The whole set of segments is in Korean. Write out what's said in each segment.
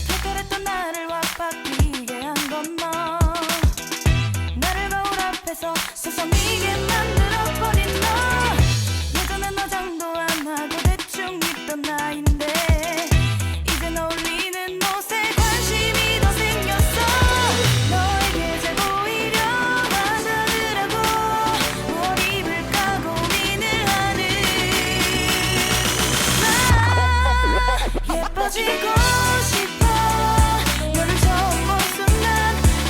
털털했던 나를 확 바뀌게 한 건 너. 나를 거울 앞에서 서성이게 만들어버린 너. 예전엔 화장도 안 하고 대충 입던 나인데 이젠 어울리는 옷에 관심이 더 생겼어. 너에게 잘 보이려 하자느라고 뭘 입을까 고민을 하는 나. 예뻐지고 싶어. 너를 처음 본 순간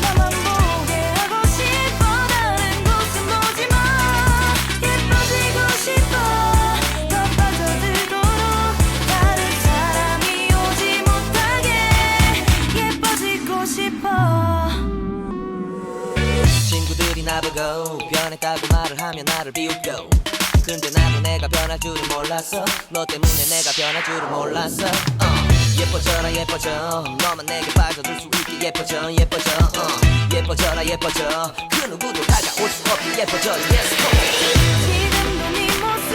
나만 보게 하고 싶어. 다른 곳은 보지 마. 예뻐지고 싶어. 더 빠져들도록 다른 사람이 오지 못하게 예뻐지고 싶어. 친구들이 나보고 변했다고 말을 하면 나를 비웃고, 근데 나도 내가 변할 줄은 몰랐어. 너 때문에 내가 변할 줄은 몰랐어. 예뻐져라 예뻐져. 너만 내게 빠져들 수 있게 예뻐져 예뻐져. 예뻐져라 예뻐져. 그 누구도 다가올 수 없게 예뻐져. Yes, come on. 지금도 네 모습